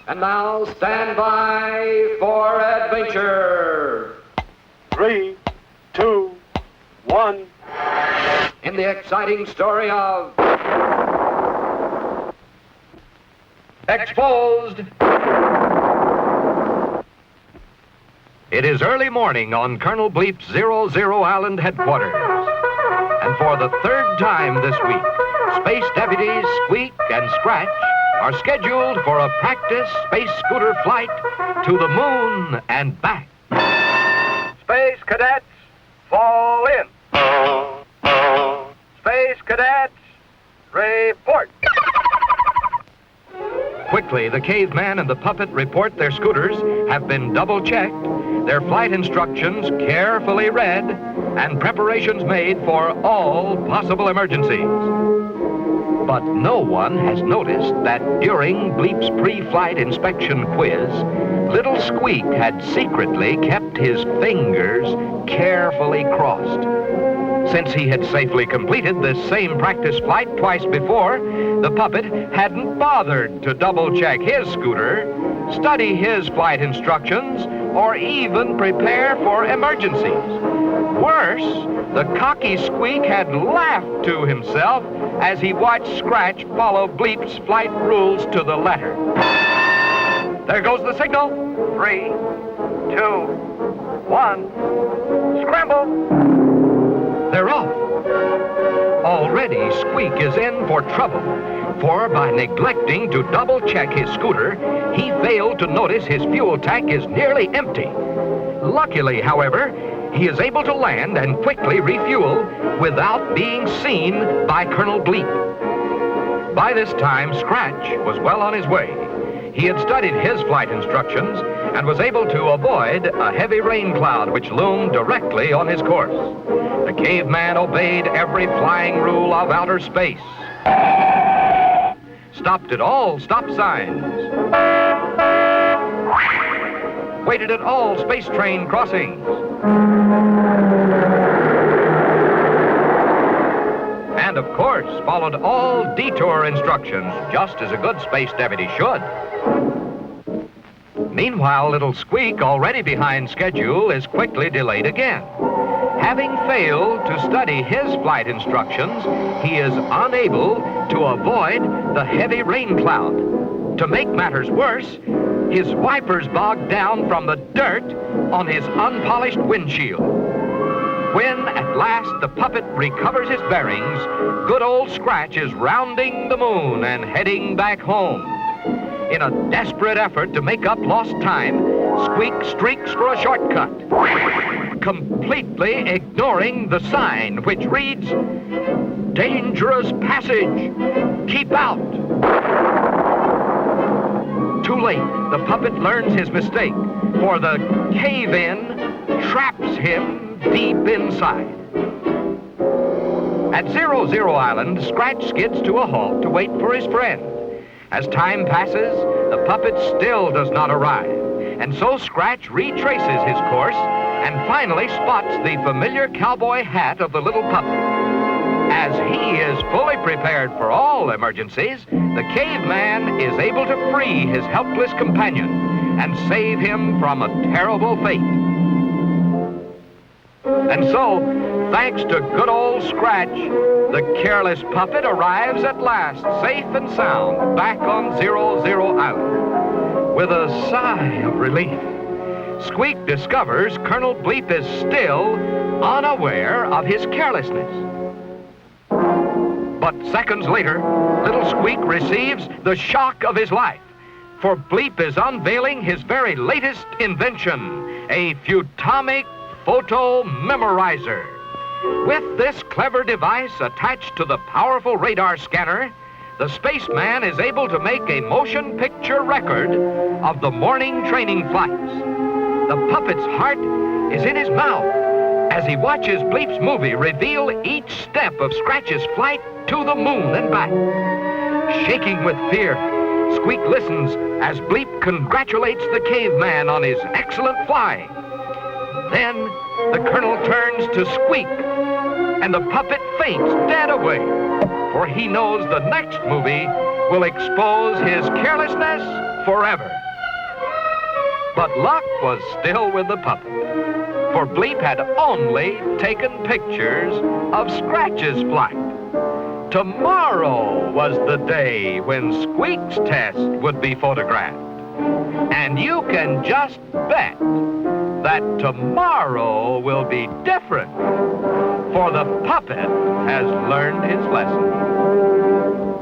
And now stand by for adventure. 3, 2, 1. In the exciting story of Exposed. It is early morning on Colonel Bleep's 00 Island headquarters. And for the third time this week, Space Deputies Squeak and Scratch are scheduled for a practice space scooter flight to the moon and back. Space Cadets, fall in. Space Cadets, report. Quickly, the caveman and the puppet report their scooters have been double-checked, their flight instructions carefully read, and preparations made for all possible emergencies. But no one has noticed that during Bleep's pre-flight inspection quiz, little Squeak had secretly kept his fingers carefully crossed. Since he had safely completed this same practice flight twice before, the puppet hadn't bothered to double-check his scooter, study his flight instructions, or even prepare for emergencies. Worse, the cocky Squeak had laughed to himself as he watched Scratch follow Bleep's flight rules to the letter. There goes the signal. 3, 2, 1, scramble. They're off. Already, Squeak is in for trouble, for by neglecting to double-check his scooter, he failed to notice his fuel tank is nearly empty. Luckily, however, he is able to land and quickly refuel without being seen by Colonel Bleep. By this time, Scratch was well on his way. He had studied his flight instructions and was able to avoid a heavy rain cloud which loomed directly on his course. The caveman obeyed every flying rule of outer space. Stopped at all stop signs. Waited at all space train crossings. And of course, followed all detour instructions, just as a good space deputy should. Meanwhile, little Squeak, already behind schedule, is quickly delayed again. Having failed to study his flight instructions, he is unable to avoid the heavy rain cloud. To make matters worse, his wipers bogged down from the dirt on his unpolished windshield. When, at last, the puppet recovers his bearings, good old Scratch is rounding the moon and heading back home. In a desperate effort to make up lost time, Squeak streaks for a shortcut, completely ignoring the sign which reads, "Dangerous passage, keep out." Too late, the puppet learns his mistake, for the cave-in traps him deep inside. At 00 Island, Scratch skids to a halt to wait for his friend. As time passes, the puppet still does not arrive, and so Scratch retraces his course and finally spots the familiar cowboy hat of the little puppet. As he is fully prepared for all emergencies, the caveman is able to free his helpless companion and save him from a terrible fate. And so, thanks to good old Scratch, the careless puppet arrives at last, safe and sound, back on 00 Island. With a sigh of relief, Squeak discovers Colonel Bleep is still unaware of his carelessness. But seconds later, little Squeak receives the shock of his life, for Bleep is unveiling his very latest invention, a Futomic photo memorizer. With this clever device attached to the powerful radar scanner, the spaceman is able to make a motion picture record of the morning training flights. The puppet's heart is in his mouth as he watches Bleep's movie reveal each step of Scratch's flight to the moon and back. Shaking with fear, Squeak listens as Bleep congratulates the caveman on his excellent flying. Then the Colonel turns to Squeak, and the puppet faints dead away, for he knows the next movie will expose his carelessness forever. But luck was still with the puppet, for Bleep had only taken pictures of Scratch's flight. Tomorrow was the day when Squeak's test would be photographed. And you can just bet that tomorrow will be different, for the puppet has learned his lesson.